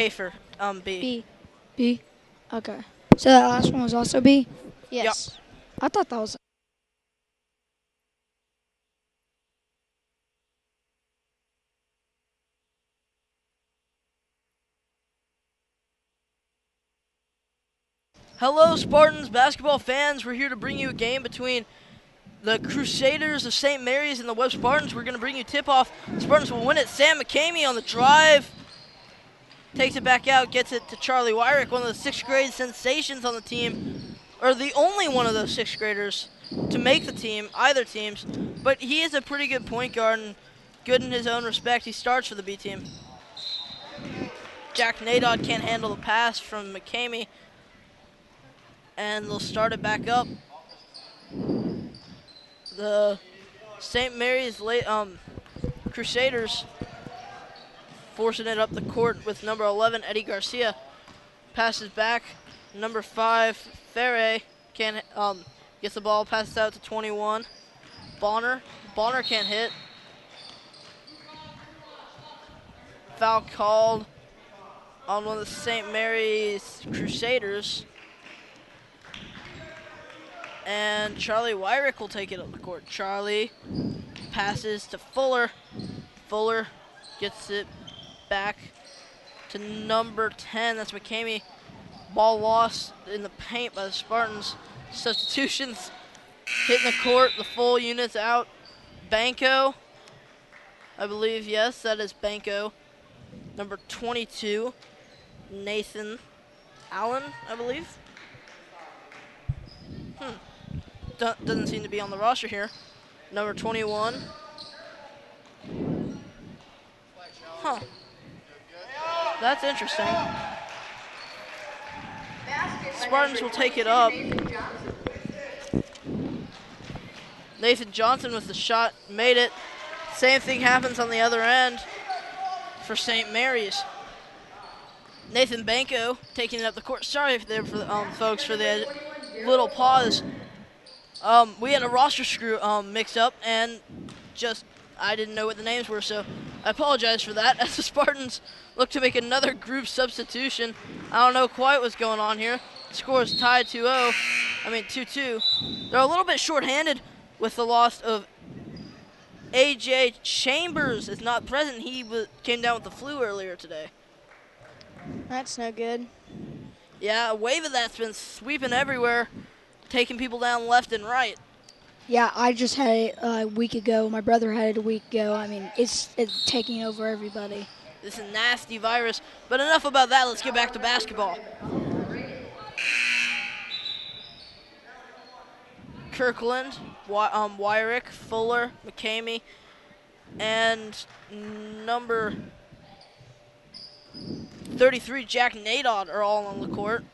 for B. B. B. Okay. So that last one was also B? Yes. I thought that was. Hello, Spartans basketball fans. We're here to bring you a game between the Crusaders of St. Mary's and the Webb Spartans. We're going to bring you tip-off. Spartans will win it. Sam McCamey on the drive. Takes it back out, gets it to Charlie Wyrick, one of the sixth grade sensations on the team, or the only one of those sixth graders to make the team, either teams. But he is a pretty good point guard and good in his own respect. He starts for the B team. Jack Nadod can't handle the pass from McCamey, and they'll start it back up. The St. Mary's Crusaders forcing it up the court with number 11, Eddie Garcia. Passes back, number 5, Ferre can't gets the ball, passes out to 21. Bonner can't hit. Foul called on one of the St. Mary's Crusaders. And Charlie Wyrick will take it up the court. Charlie passes to Fuller. Fuller gets it back to number 10. That's McCamey. Ball lost in the paint by the Spartans. Substitutions hitting the court. The full unit's out. Banco, I believe, yes, that is Banco. Number 22, Nathan Allen, I believe. Doesn't seem to be on the roster here. Number 21. Huh. That's interesting. Spartans will take it up. Nathan Johnson with the shot, made it. Same thing happens on the other end for St. Mary's. Nathan Banco taking it up the court. Sorry there for the, folks for the little pause. We had a roster screw mixed up, and I didn't know what the names were, so I apologize for that. As the Spartans look to make another group substitution, I don't know quite what's going on here. The score is tied 2-2. They're a little bit shorthanded with the loss of A.J. Chambers is not present. He came down with the flu earlier today. That's no good. Yeah, a wave of that's been sweeping everywhere, taking people down left and right. Yeah, I just had it a week ago. My brother had it a week ago. I mean, it's taking over everybody. This is a nasty virus. But enough about that. Let's get back to basketball. Kirkland, Wyrick, Fuller, McCamey, and number 33, Jack Nadod, are all on the court.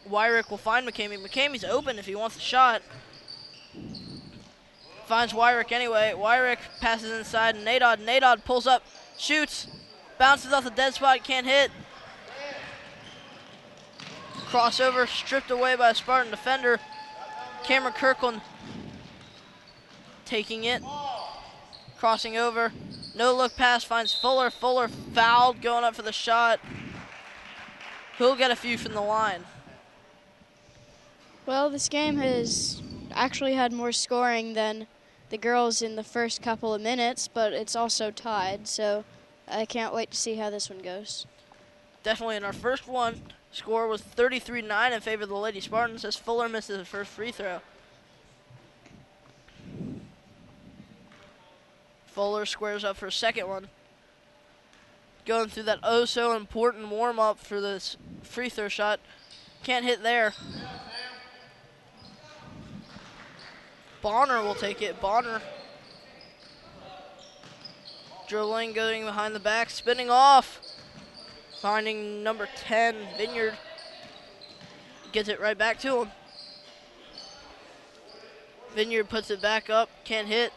Wyrick will find McCamey. McCamey's open if he wants a shot. Finds Wyrick anyway. Wyrick passes inside, and Nadod pulls up, shoots, bounces off the dead spot, can't hit. Crossover, stripped away by a Spartan defender. Cameron Kirkland taking it, crossing over. No look pass, finds Fuller. Fuller fouled, going up for the shot. He'll get a few from the line. Well, this game has actually had more scoring than the girls in the first couple of minutes, but it's also tied, so I can't wait to see how this one goes. Definitely in our first one, score was 33-9 in favor of the Lady Spartans as Fuller misses the first free throw. Fuller squares up for a second one. Going through that so important warm-up for this free throw shot. Can't hit there. Bonner will take it. Bonner dribbling, going behind the back, spinning off. Finding number 10, Vineyard. Gets it right back to him. Vineyard puts it back up, can't hit.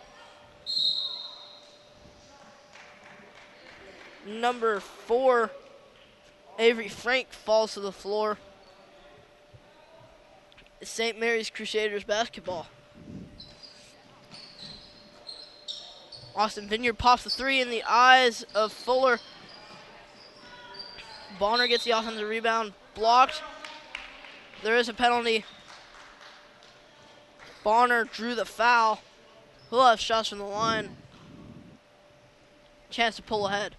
Number 4, Avery Frank, falls to the floor. St. Mary's Crusaders basketball. Austin Vineyard pops the three in the eyes of Fuller. Bonner gets the offensive rebound, blocked. There is a penalty. Bonner drew the foul. He'll have shots from the line. Chance to pull ahead.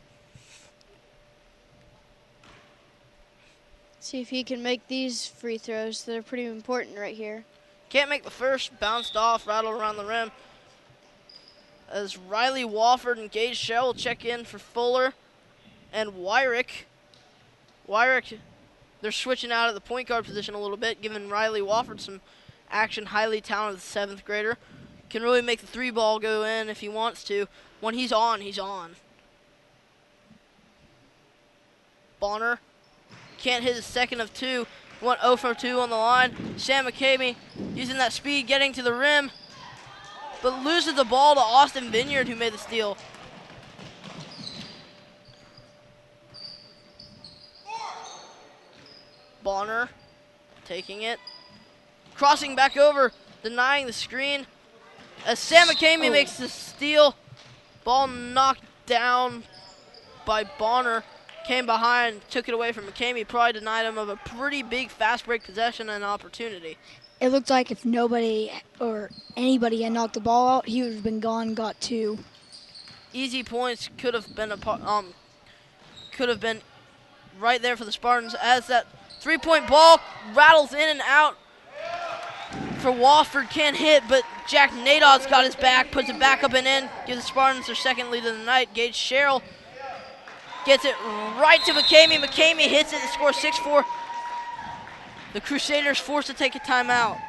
See if he can make these free throws. They're pretty important right here. Can't make the first. Bounced off, rattled around the rim. As Riley Wofford and Gage Shell will check in for Fuller and Wyrick. Wyrick, they're switching out at the point guard position a little bit, giving Riley Wofford some action. Highly talented 7th grader. Can really make the 3 ball go in if he wants to. When he's on, he's on. Bonner can't hit his second of 2. Went 0 for 2 on the line. Sam McCamey using that speed, getting to the rim, but loses the ball to Austin Vineyard, who made the steal. Bonner taking it. Crossing back over, denying the screen. As Sam McCamey makes the steal. Ball knocked down by Bonner. Came behind, took it away from McCamey. Probably denied him of a pretty big fast break possession and opportunity. It looked like if nobody or anybody had knocked the ball out, he would have been gone, got 2. Easy points could have been right there for the Spartans as that 3-point ball rattles in and out for Wofford. Can't hit, but Jack Nadod's got his back, puts it back up and in, gives the Spartans their second lead of the night. Gage Sherrill gets it right to McCamey. McCamey hits it to score 6-4. The Crusaders forced to take a timeout.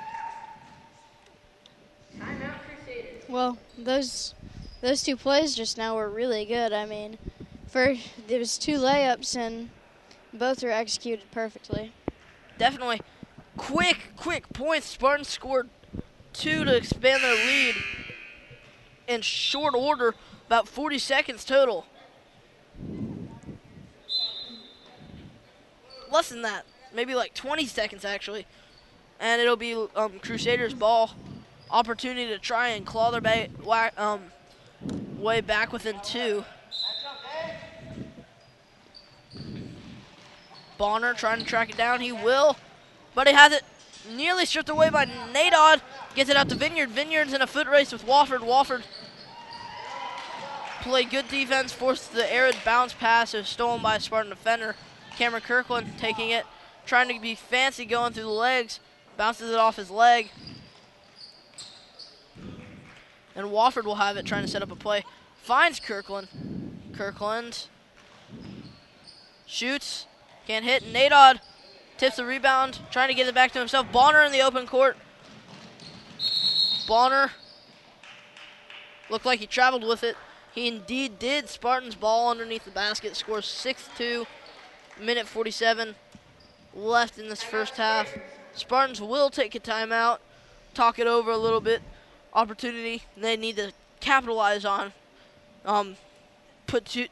Timeout, Crusaders. Well, those 2 plays just now were really good. I mean, there was 2 layups and both were executed perfectly. Definitely. Quick points. Spartans scored 2 to expand their lead in short order, about 40 seconds total. Less than that, maybe like 20 seconds actually. And it'll be Crusaders ball. Opportunity to try and claw their way back within 2. Bonner trying to track it down. He will, but he has it nearly stripped away by Nadod. Gets it out to Vineyard. Vineyard's in a foot race with Wofford. Wofford played good defense, forced the arid bounce pass. It was stolen by a Spartan defender. Cameron Kirkland taking it, trying to be fancy going through the legs. Bounces it off his leg. And Wofford will have it, trying to set up a play. Finds Kirkland. Kirkland shoots. Can't hit. Nadod tips the rebound, trying to get it back to himself. Bonner in the open court. Bonner looked like he traveled with it. He indeed did. Spartans ball underneath the basket. Scores 6-2. Minute 47 left in this first half. Spartans will take a timeout, talk it over a little bit. Opportunity they need to capitalize on.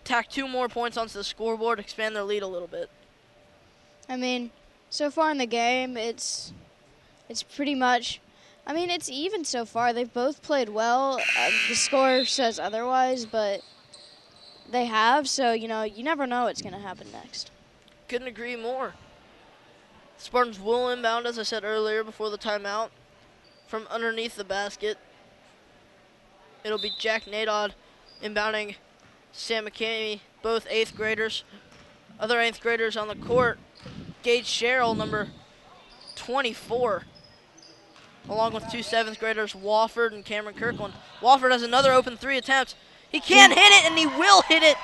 Tack 2 more points onto the scoreboard, expand their lead a little bit. I mean, so far in the game, it's pretty much, I mean, it's even so far. They've both played well. The score says otherwise, but they have, so, you never know what's going to happen next. Couldn't agree more. Spartans will inbound, as I said earlier, before the timeout, from underneath the basket. It'll be Jack Nadod inbounding Sam McCamey, both 8th graders. Other 8th graders on the court, Gage Sherrill, number 24, along with 2 7th graders, Wofford and Cameron Kirkland. Wofford has another open 3 attempt. He can't hit it, and he will hit it.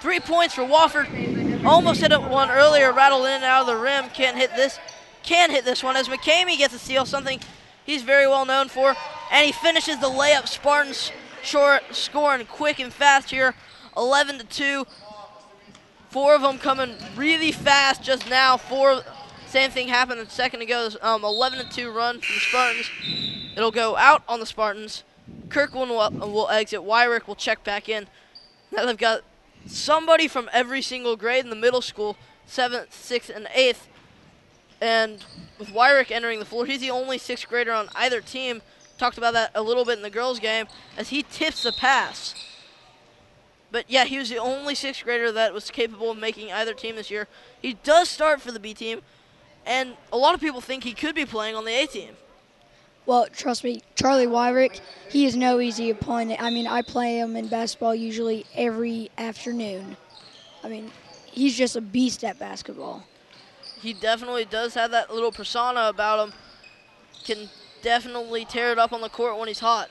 3 points for Wofford. Almost hit it one earlier, rattled in and out of the rim. Can't hit this one as McCamey gets a steal, something he's very well known for. And he finishes the layup. Spartans scoring quick and fast here, 11-2. 4 of them coming really fast just now. Same thing happened a second ago. 11-2 run from the Spartans. It'll go out on the Spartans. Kirkland will exit. Wyrick will check back in. Now they've got somebody from every single grade in the middle school, 7th, 6th, and 8th. And with Wyrick entering the floor, he's the only 6th grader on either team. Talked about that a little bit in the girls' game as he tips the pass. But yeah, he was the only sixth grader that was capable of making either team this year. He does start for the B team, and a lot of people think he could be playing on the A team. Well, trust me, Charlie Wyrick, he is no easy opponent. I mean, I play him in basketball usually every afternoon. I mean, he's just a beast at basketball. He definitely does have that little persona about him. Can definitely tear it up on the court when he's hot.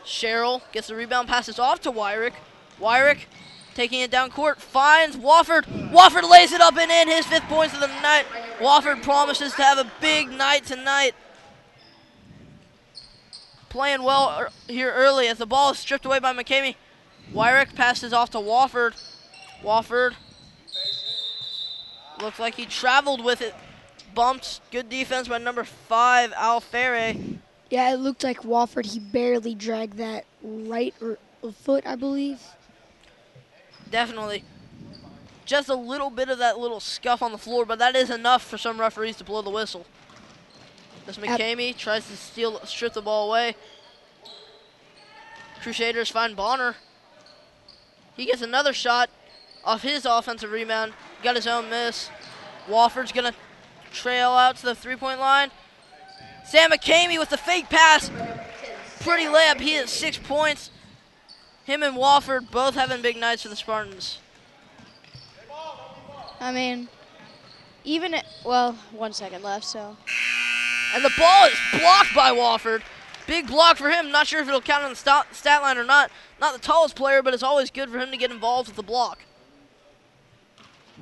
Sherrill gets the rebound, passes off to Wyrick. Wyrick taking it down court, finds Wofford. Wofford lays it up and in, his 5th points of the night. Wofford promises to have a big night tonight. Playing well here early as the ball is stripped away by McCamey. Wyrick passes off to Wofford. Wofford looks like he traveled with it. Bumped. Good defense by number 5, Al Ferre. Yeah, it looked like Wofford, he barely dragged that right foot, I believe. Definitely. Just a little bit of that little scuff on the floor, but that is enough for some referees to blow the whistle. This McCamey tries to strip the ball away. Crusaders find Bonner. He gets another shot off his offensive rebound. Got his own miss. Wofford's going to trail out to the three-point line. Sam McCamey with the fake pass. Pretty layup. He has 6 points. Him and Wofford both having big nights for the Spartans. I mean, well, 1 second left, so. And the ball is blocked by Wofford. Big block for him. Not sure if it'll count on the stat line or not. Not the tallest player, but it's always good for him to get involved with the block.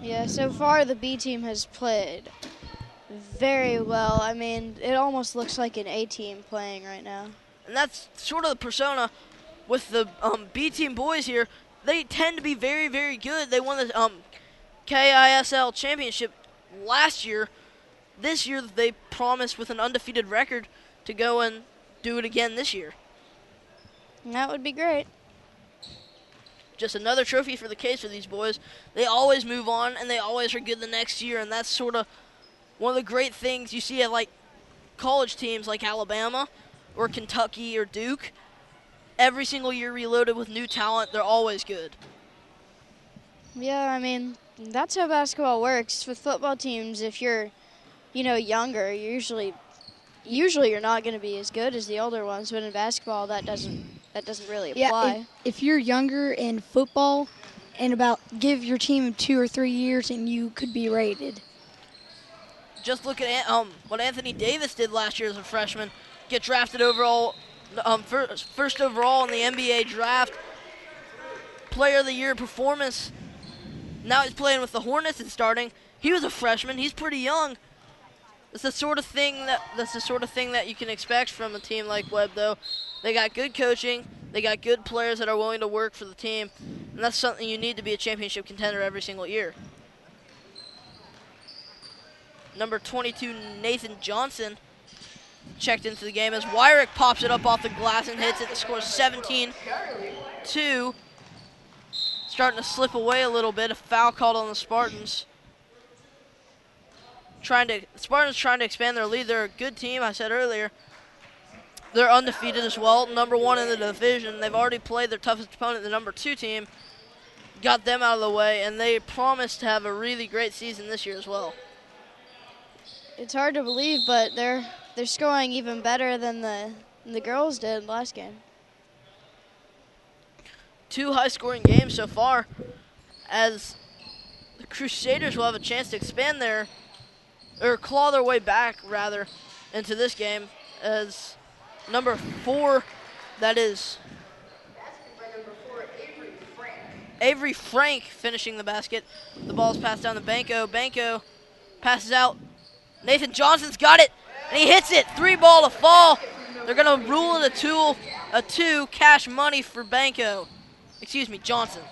Yeah, so far the B team has played very well. I mean, it almost looks like an A team playing right now. And that's sort of the persona with the B team boys here. They tend to be very, very good. They won the KISL championship last year. This year they promised with an undefeated record to go and do it again this year. And that would be great. Just another trophy for the case for these boys. They always move on, and they always are good the next year, and that's sort of one of the great things you see at like college teams like Alabama or Kentucky or Duke. Every single year reloaded with new talent. They're always good. Yeah, I mean, that's how basketball works. With football teams, if you're, younger, usually you're not going to be as good as the older ones, but in basketball that doesn't really apply. Yeah, if you're younger in football and give your team 2 or 3 years and you could be rated. Just look at what Anthony Davis did last year as a freshman. Get drafted overall, first overall in the NBA draft. Player of the year performance. Now he's playing with the Hornets and starting. He was a freshman. He's pretty young. That's the sort of thing that you can expect from a team like Webb, though. They got good coaching. They got good players that are willing to work for the team, and that's something you need to be a championship contender every single year. Number 22, Nathan Johnson, checked into the game as Wyrick pops it up off the glass and hits it. The score is 17-2. Starting to slip away a little bit. A foul called on the Spartans. Spartans trying to expand their lead. They're a good team, I said earlier. They're undefeated as well, number 1 in the division. They've already played their toughest opponent, the number 2 team. Got them out of the way, and they promise to have a really great season this year as well. It's hard to believe, but they're scoring even better than the girls did last game. 2 high-scoring games so far, as the Crusaders will have a chance to expand claw their way back, rather, into this game, as number 4, that is Avery Frank finishing the basket. The ball's passed down to Banco. Banco passes out. Nathan Johnson's got it, and he hits it. 3-ball to fall. They're going to rule it a 2, cash money for Banco. Excuse me, Johnson.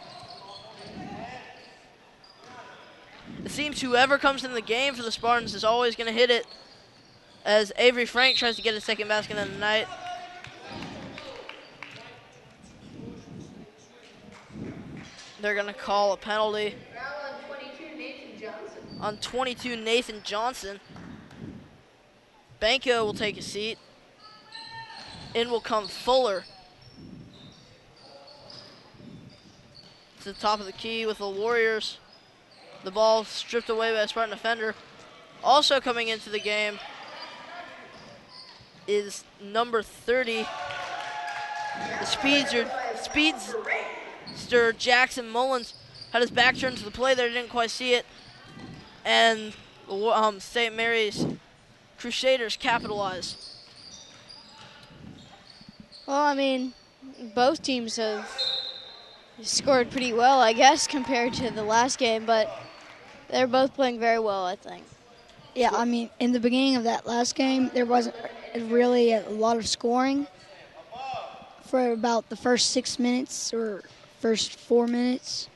It seems whoever comes in the game for the Spartans is always going to hit it, as Avery Frank tries to get his second basket of the night. They're going to call a penalty on 22, Nathan Johnson. Banco will take a seat. In will come Fuller. to the top of the key with the Warriors. The ball stripped away by a Spartan defender. Also coming into the game is number 30, the speedster Jackson Mullins. Had his back turned to the play there, didn't quite see it. And St. Mary's Crusaders capitalize. Well, I mean, both teams have scored pretty well, I guess, compared to the last game, but they're both playing very well, I think. Yeah, I mean, in the beginning of that last game, there wasn't really a lot of scoring for about the first 6 minutes or first 4 minutes.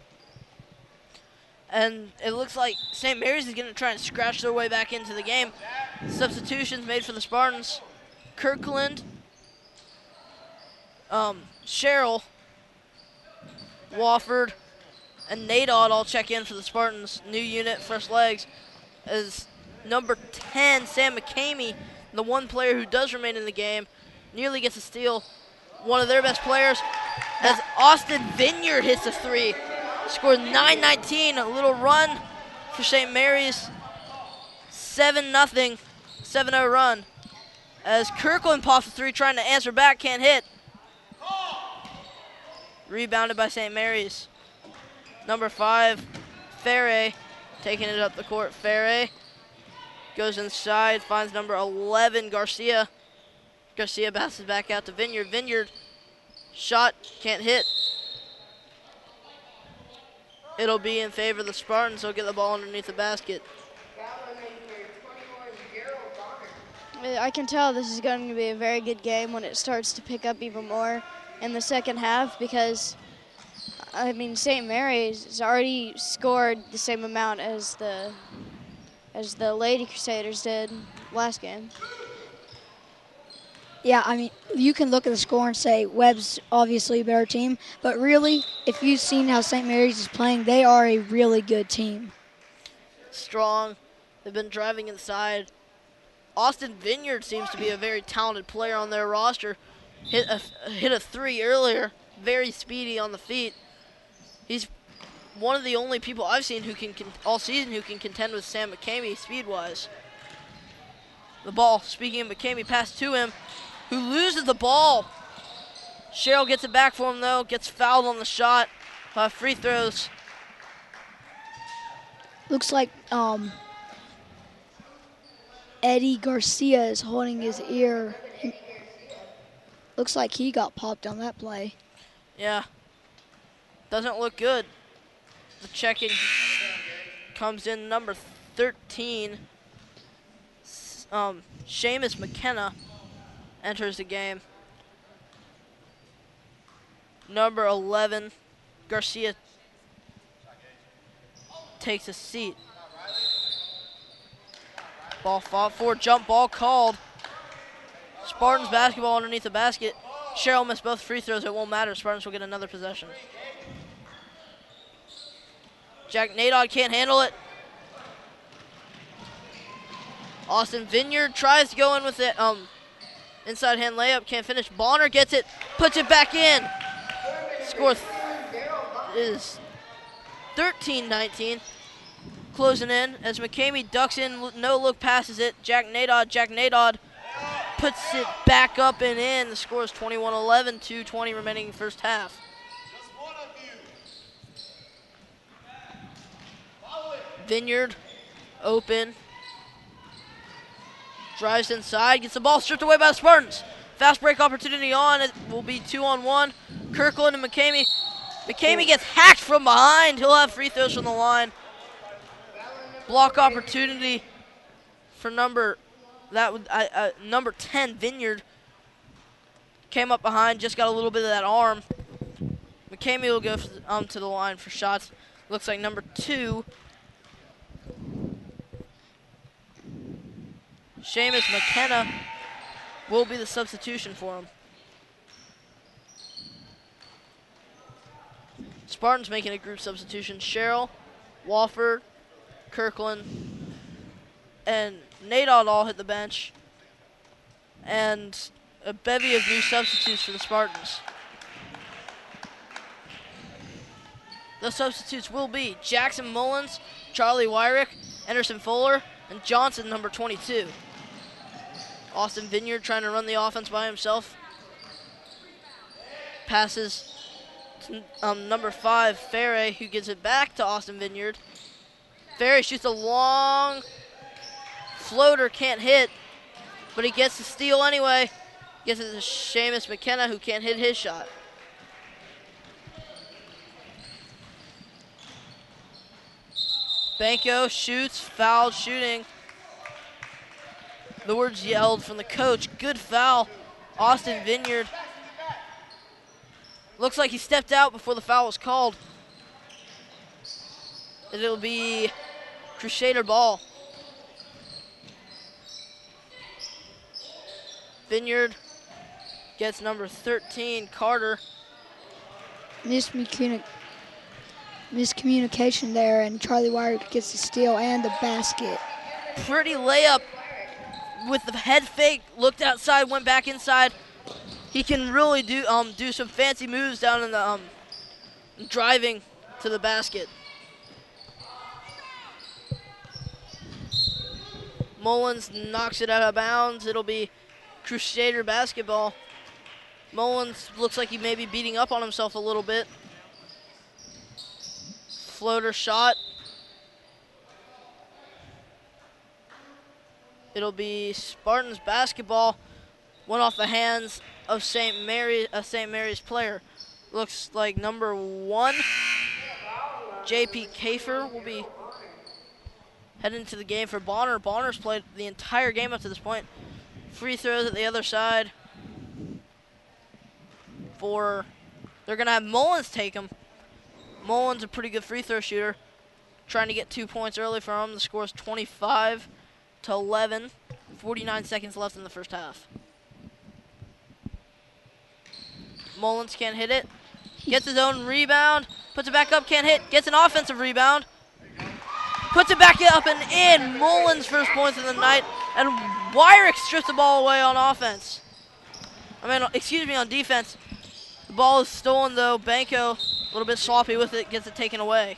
And it looks like St. Mary's is going to try and scratch their way back into the game. Substitutions made for the Spartans. Kirkland, Sherrill, Wofford, and Nadod all check in for the Spartans. New unit, first legs, as number 10, Sam McCamey, the one player who does remain in the game, nearly gets a steal. One of their best players, as Austin Vineyard hits a three. Scored 9-19, a little run for St. Mary's. 7-0, 7-0 run. As Kirkland pops a three, trying to answer back, can't hit. Rebounded by St. Mary's. Number 5, Ferre, taking it up the court. Ferre goes inside, finds number 11, Garcia. Garcia passes back out to Vineyard. Vineyard, shot, can't hit. It'll be in favor of the Spartans. They'll get the ball underneath the basket. I can tell this is going to be a very good game when it starts to pick up even more in the second half, because, I mean, St. Mary's has already scored the same amount as the Lady Crusaders did last game. Yeah, I mean, you can look at the score and say Webb's obviously a better team, but really, if you've seen how St. Mary's is playing, they are a really good team. Strong. They've been driving inside. Austin Vineyard seems to be a very talented player on their roster. Hit a three earlier. Very speedy on the feet. He's one of the only people I've seen who can all season who can contend with Sam McCamey speed-wise. The ball, speaking of McCamey, passed to him, who loses the ball. Sherrill gets it back for him, though. Gets fouled on the shot. Free throws. Looks like Eddie Garcia is holding his ear. Looks like he got popped on that play. Yeah. Doesn't look good. The checking comes in number 13. Seamus McKenna enters the game. Number 11, Garcia, takes a seat. Ball fought for, jump ball called. Spartans basketball underneath the basket. Sherrill missed both free throws, it won't matter. Spartans will get another possession. Jack Nadod can't handle it. Austin Vineyard tries to go in with it. Inside hand layup, can't finish. Bonner gets it, puts it back in. Score is 13-19. Closing in as McCamey ducks in, no look, passes it. Jack Nadod puts it back up and in. The score is 21-11, 2:20 remaining in first half. Vineyard open. Drives inside, gets the ball stripped away by the Spartans. Fast break opportunity on, it will be 2-on-1. Kirkland and McCamey. McCamey gets hacked from behind. He'll have free throws from the line. Block opportunity for number 10, Vineyard. Came up behind, just got a little bit of that arm. McCamey will go to the line for shots. Looks like number 2. Seamus McKenna will be the substitution for him. Spartans making a group substitution. Sherrill, Wofford, Kirkland, and Nadod all hit the bench. And a bevy of new substitutes for the Spartans. The substitutes will be Jackson Mullins, Charlie Wyrick, Anderson Fuller, and Johnson, number 22. Austin Vineyard trying to run the offense by himself. Passes to number 5, Ferry, who gives it back to Austin Vineyard. Ferry shoots a long floater, can't hit, but he gets the steal anyway. Gets it to Seamus McKenna, who can't hit his shot. Banco shoots, foul shooting. The words yelled from the coach, good foul. Austin Vineyard. Looks like he stepped out before the foul was called. It'll be Crusader ball. Vineyard gets number 13, Carter. Miscommunication there, and Charlie Wyrick gets the steal and the basket. Pretty layup with the head fake. Looked outside, went back inside. He can really do some fancy moves down in the driving to the basket. Mullins knocks it out of bounds. It'll be Crusader basketball. Mullins looks like he may be beating up on himself a little bit. Floater shot. It'll be Spartans basketball. Went off the hands of St. Mary's player. Looks like number 1, J.P. Kafer, will be heading to the game for Bonner. Bonner's played the entire game up to this point. Free throws at the other side. They're going to have Mullins take them. Mullins, a pretty good free throw shooter. Trying to get 2 points early for him. The score is 25-11. 49 seconds left in the first half. Mullins can't hit it. Gets his own rebound. Puts it back up, can't hit. Gets an offensive rebound. Puts it back up and in. Mullins' first points of the night. And Wyrick strips the ball away on offense. on defense. The ball is stolen, though. Banco, a little bit sloppy with it, gets it taken away.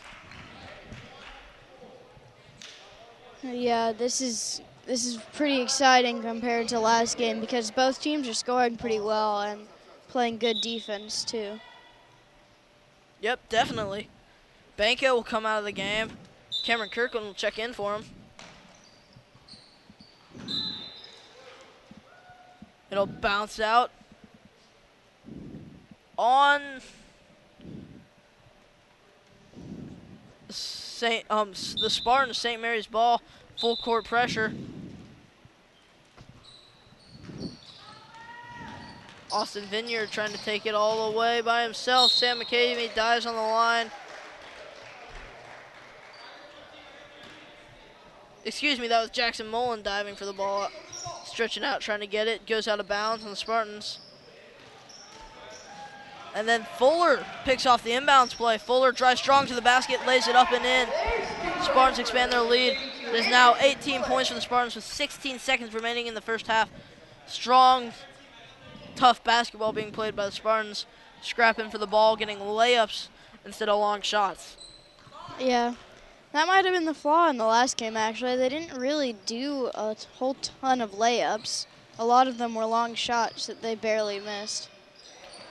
Yeah, this is pretty exciting compared to last game because both teams are scoring pretty well and playing good defense, too. Yep, definitely. Banco will come out of the game. Cameron Kirkland will check in for him. It'll bounce out on the Spartans. St. Mary's ball, full court pressure. Austin Vineyard trying to take it all the way by himself. Sam McCamey dives on the line. Excuse me, that was Jackson Mullen diving for the ball. Stretching out, trying to get it. Goes out of bounds on the Spartans. And then Fuller picks off the inbounds play. Fuller drives strong to the basket, lays it up and in. Spartans expand their lead. It is now 18 points for the Spartans with 16 seconds remaining in the first half. Strong, tough basketball being played by the Spartans. Scrapping for the ball, getting layups instead of long shots. Yeah. That might have been the flaw in the last game, actually. They didn't really do a whole ton of layups. A lot of them were long shots that they barely missed.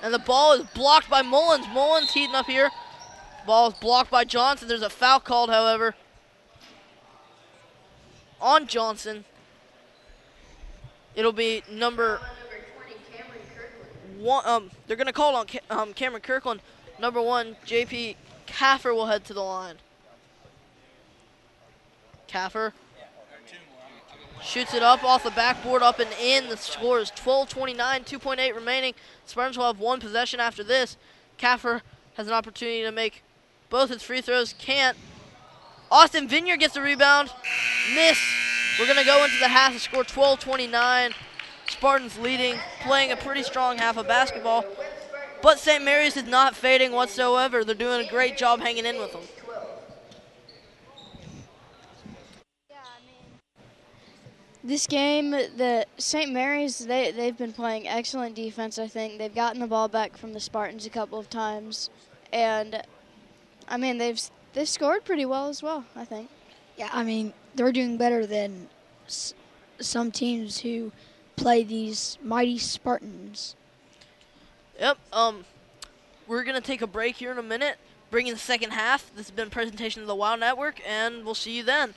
And the ball is blocked by Mullins. Mullins heating up here. Ball is blocked by Johnson. There's a foul called, however, on Johnson. It'll be number 1. They're going to call it on Cameron Kirkland. Number 1, J.P. Kaffer will head to the line. Kaffer shoots it up off the backboard, up and in. The score is 12-29, 2.8 remaining. Spartans will have one possession after this. Kaffer has an opportunity to make both his free throws. Can't. Austin Vineyard gets the rebound. Miss. We're going to go into the half. The score 12-29. Spartans leading, playing a pretty strong half of basketball. But St. Mary's is not fading whatsoever. They're doing a great job hanging in with them. This game, the St. Mary's, they've been playing excellent defense, I think. They've gotten the ball back from the Spartans a couple of times. And, I mean, they've scored pretty well as well, I think. Yeah, I mean, they're doing better than some teams who play these mighty Spartans. Yep. We're gonna take a break here in a minute. Bring in the second half. This has been a presentation of the WOW Network, and we'll see you then.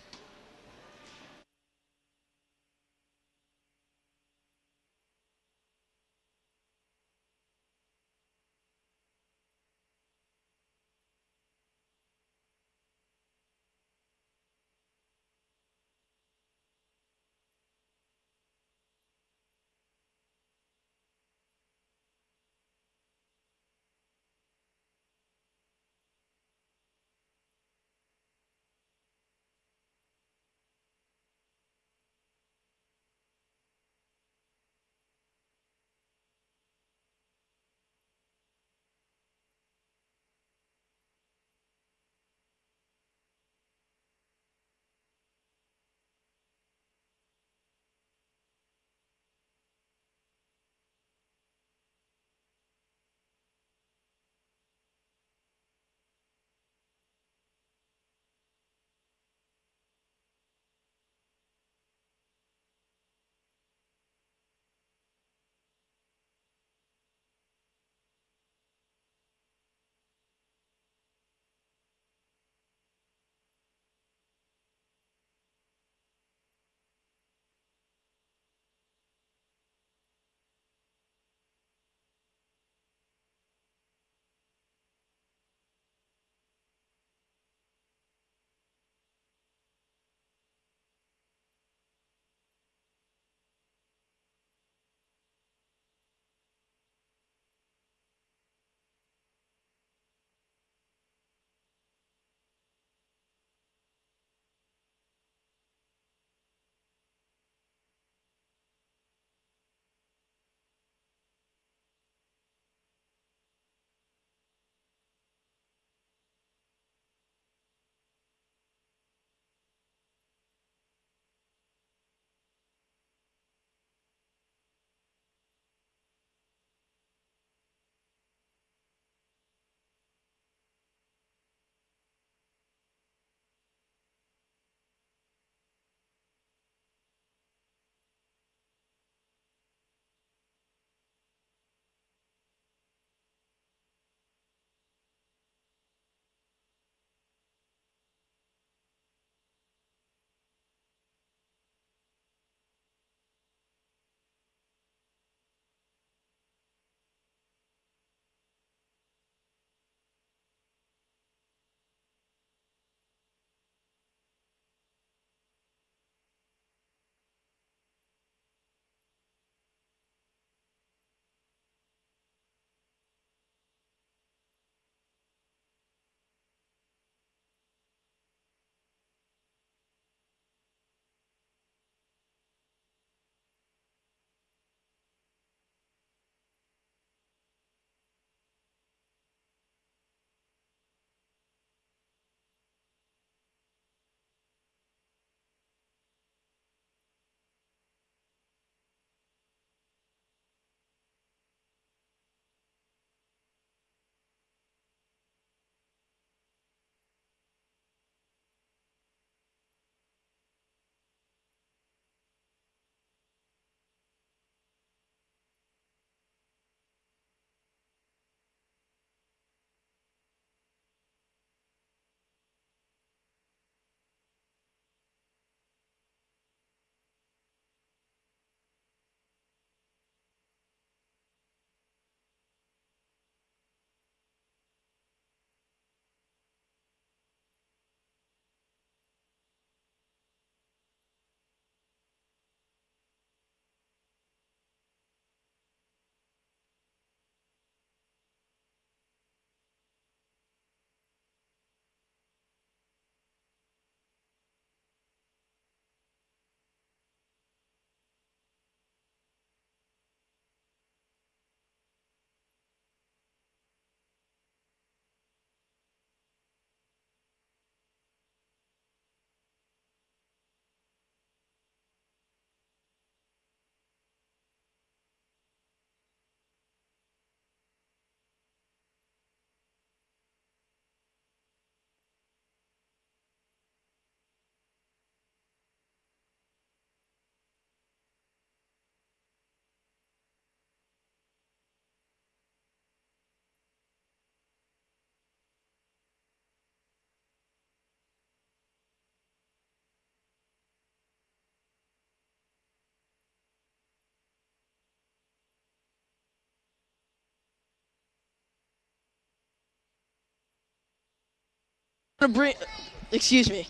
Excuse me.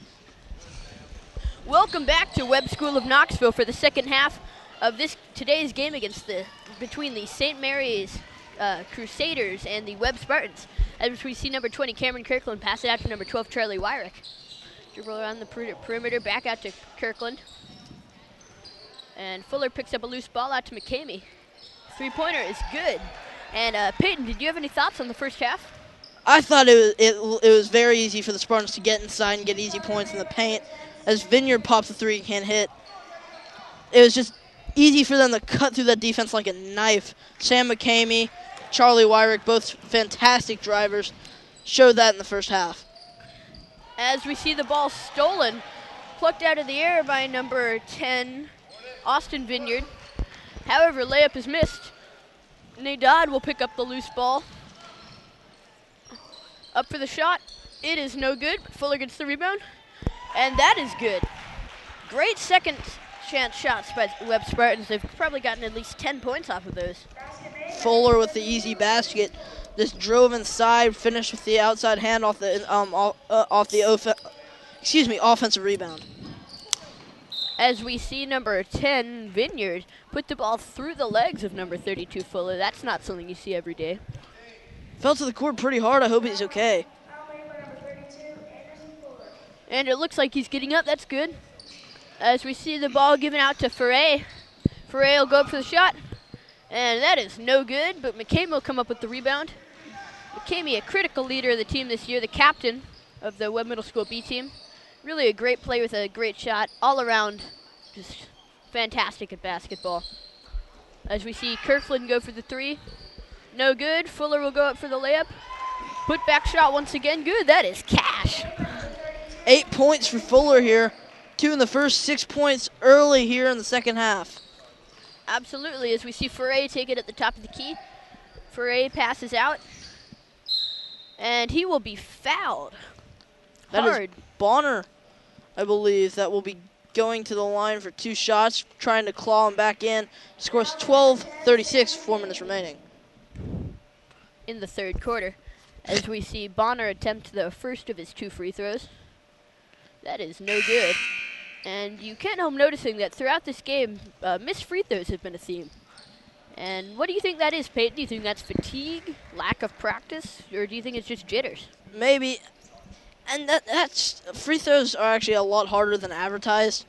Welcome back to Webb School of Knoxville for the second half of today's game between the St. Mary's Crusaders and the Webb Spartans. As we see number 20 Cameron Kirkland pass it out to number 12 Charlie Wyrick. Dribble around the perimeter, back out to Kirkland. And Fuller picks up a loose ball out to McCamey. Three-pointer is good. And Peyton, did you have any thoughts on the first half? I thought it was very easy for the Spartans to get inside and get easy points in the paint. As Vineyard pops a three, can't hit. It was just easy for them to cut through that defense like a knife. Sam McCamey, Charlie Wyrick, both fantastic drivers, showed that in the first half. As we see the ball stolen, plucked out of the air by number 10, Austin Vineyard. However, layup is missed. Nadad will pick up the loose ball. Up for the shot. It is no good, but Fuller gets the rebound. And that is good. Great second chance shots by Webb Spartans. They've probably gotten at least 10 points off of those. Fuller with the easy basket. Just drove inside, finished with the outside hand off the offensive rebound. As we see number 10 Vineyard put the ball through the legs of number 32 Fuller. That's not something you see every day. Fell to the court pretty hard. I hope he's okay. And it looks like he's getting up. That's good. As we see the ball given out to Foray. Foray will go up for the shot. And that is no good, but McCamey will come up with the rebound. McCamey, a critical leader of the team this year, the captain of the Webb Middle School B team. Really a great play with a great shot. All around, just fantastic at basketball. As we see Kirkland go for the three. No good. Fuller will go up for the layup. Put back shot once again. Good. That is cash. 8 points for Fuller here. 2 in the first, 6 points early here in the second half. Absolutely, as we see Foray take it at the top of the key. Foray passes out. And he will be fouled. That hard. is Bonner, I believe, that will be going to the line for 2 shots, trying to claw him back in. Scores 12-36, 4 minutes remaining. In the third quarter, as we see Bonner attempt the first of his 2 free throws. That is no good. And you can't help noticing that throughout this game, missed free throws have been a theme. And what do you think that is, Peyton? Do you think that's fatigue, lack of practice, or do you think it's just jitters? Maybe. And that's free throws are actually a lot harder than advertised.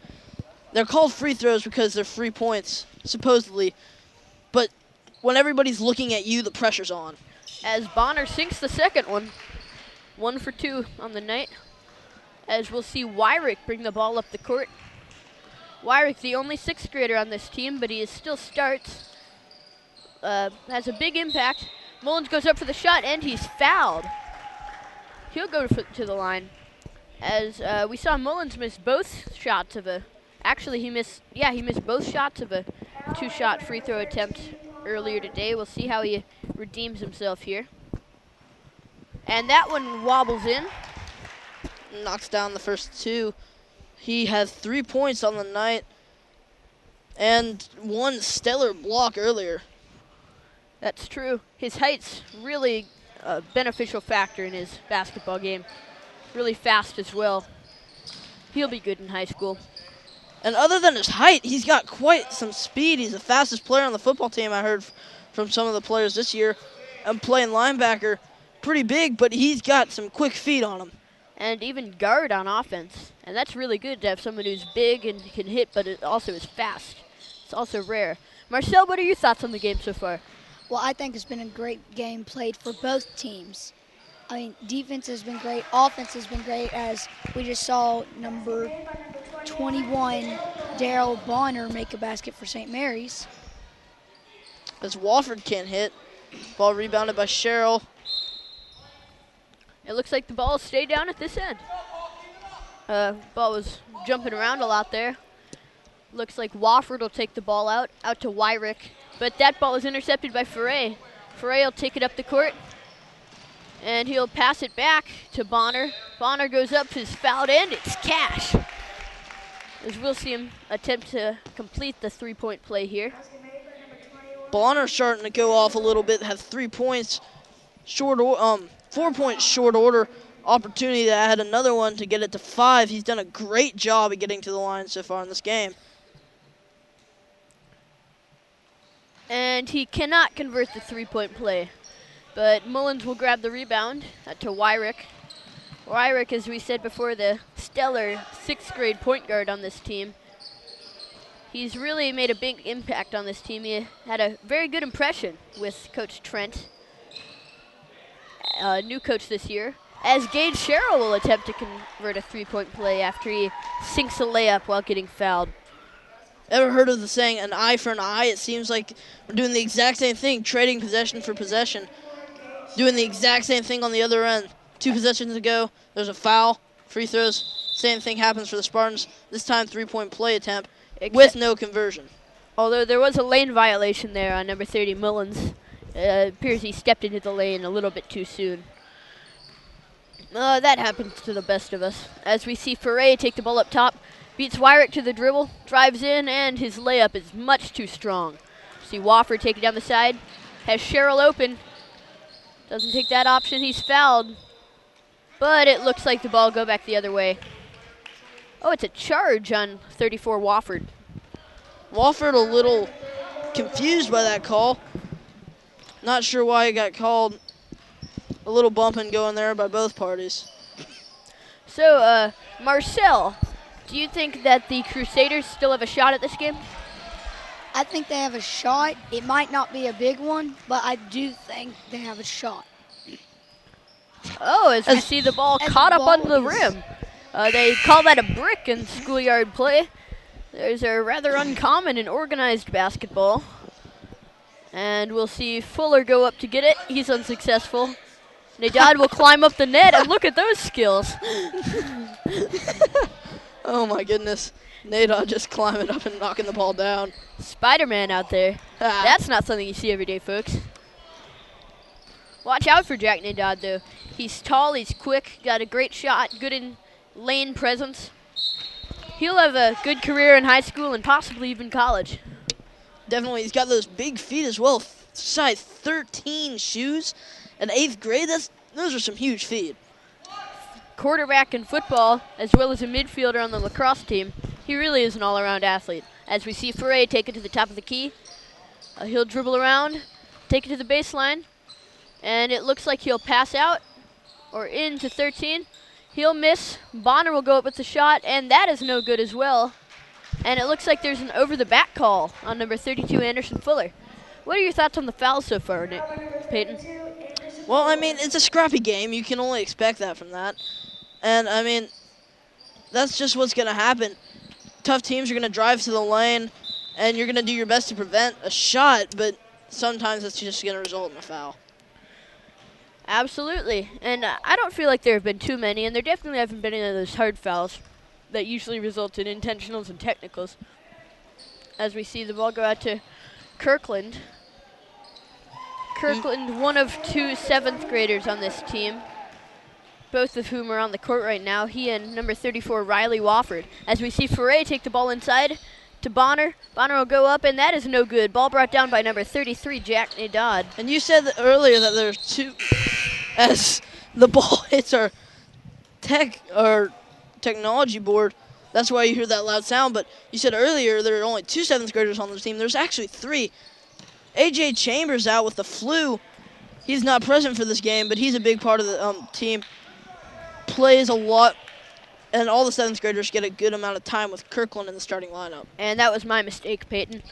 They're called free throws because they're free points, supposedly. But when everybody's looking at you, the pressure's on. As Bonner sinks the second one. 1 for 2 on the night. As we'll see Wyrick bring the ball up the court. Wyrick, the only 6th grader on this team, but he still starts. Has a big impact. Mullins goes up for the shot, and he's fouled. He'll go to the line. As we saw Mullins miss both shots of he missed both shots of a 2-shot free throw attempt earlier today. We'll see how he redeems himself here. And that one wobbles in. Knocks down the first 2. He has 3 points on the night and 1 stellar block earlier. That's true. His height's really a beneficial factor in his basketball game. Really fast as well. He'll be good in high school. And other than his height, he's got quite some speed. He's the fastest player on the football team, I heard from some of the players this year. And playing linebacker, pretty big, but he's got some quick feet on him. And even guard on offense. And that's really good to have someone who's big and can hit, but it also is fast. It's also rare. Marcel, what are your thoughts on the game so far? Well, I think it's been a great game played for both teams. I mean, defense has been great. Offense has been great, as we just saw number 21, Daryl Bonner, make a basket for St. Mary's. As Wofford can't hit. Ball rebounded by Sherrill. It looks like the ball stayed down at this end. Ball was jumping around a lot there. Looks like Wofford will take the ball out to Wyrick. But that ball is intercepted by Foray. Foray will take it up the court. And he'll pass it back to Bonner. Bonner goes up to his fouled end. It's cash. As we'll see him attempt to complete the 3-point play here. Bonner starting to go off a little bit. Has 3 points. 4 points short order opportunity to add another one to get it to 5. He's done a great job at getting to the line so far in this game. And he cannot convert the three-point play. But Mullins will grab the rebound to Wyrick. Wyrick, as we said before, the stellar 6th grade point guard on this team. He's really made a big impact on this team. He had a very good impression with Coach Trent, new coach this year, as Gage Sherrill will attempt to convert a three-point play after he sinks a layup while getting fouled. Ever heard of the saying, an eye for an eye? It seems like we're doing the exact same thing, trading possession for possession. Doing the exact same thing on the other end. 2 possessions ago, there's a foul, free throws. Same thing happens for the Spartans. This time, 3-point play attempt with no conversion. Although there was a lane violation there on number 30, Mullins. Appears he stepped into the lane a little bit too soon. That happens to the best of us. As we see Foray take the ball up top, beats Wyrick to the dribble, drives in, and his layup is much too strong. See Wofford take it down the side, has Sherrill open. Doesn't take that option, he's fouled. But it looks like the ball go back the other way. Oh, it's a charge on 34 Wofford. Wofford a little confused by that call. Not sure why it got called. A little bumping going there by both parties. So, Marcel, do you think that the Crusaders still have a shot at this game? I think they have a shot. It might not be a big one, but I do think they have a shot. Oh, as we see the ball caught up on the rim. They call that a brick in schoolyard play. Those are rather uncommon in organized basketball. And we'll see Fuller go up to get it. He's unsuccessful. Nadad will climb up the net, and look at those skills. Oh, my goodness. Nadad just climbing up and knocking the ball down. Spider-Man out there. That's not something you see every day, folks. Watch out for Jack Nadad, though. He's tall, he's quick, got a great shot, good in lane presence. He'll have a good career in high school and possibly even college. Definitely, he's got those big feet as well. Size 13 shoes in 8th grade. Those are some huge feet. Quarterback in football, as well as a midfielder on the lacrosse team. He really is an all-around athlete. As we see Foray take it to the top of the key. He'll dribble around, take it to the baseline, and it looks like he'll pass out or into 13. He'll miss. Bonner will go up with the shot, and that is no good as well. And it looks like there's an over-the-back call on number 32, Anderson Fuller. What are your thoughts on the fouls so far, Peyton? Well, I mean, it's a scrappy game. You can only expect that from that. And, I mean, that's just what's going to happen. Tough teams are going to drive to the lane, and you're going to do your best to prevent a shot, but sometimes it's just going to result in a foul. Absolutely. And I don't feel like there have been too many, and there definitely haven't been any of those hard fouls that usually result in intentionals and technicals. As we see the ball go out to Kirkland. Kirkland, one of 2 7th graders on this team, both of whom are on the court right now. He and number 34, Riley Wofford. As we see Foray take the ball inside to Bonner. Bonner will go up, and that is no good. Ball brought down by number 33, Jack Nadad. And you said that earlier that there's 2, as the ball hits our technology board. That's why you hear that loud sound. But you said earlier there are only 2 7th graders on the team. There's actually 3. A.J. Chambers out with the flu. He's not present for this game, but he's a big part of the team. Plays a lot, and all the 7th graders get a good amount of time with Kirkland in the starting lineup. And that was my mistake, Peyton.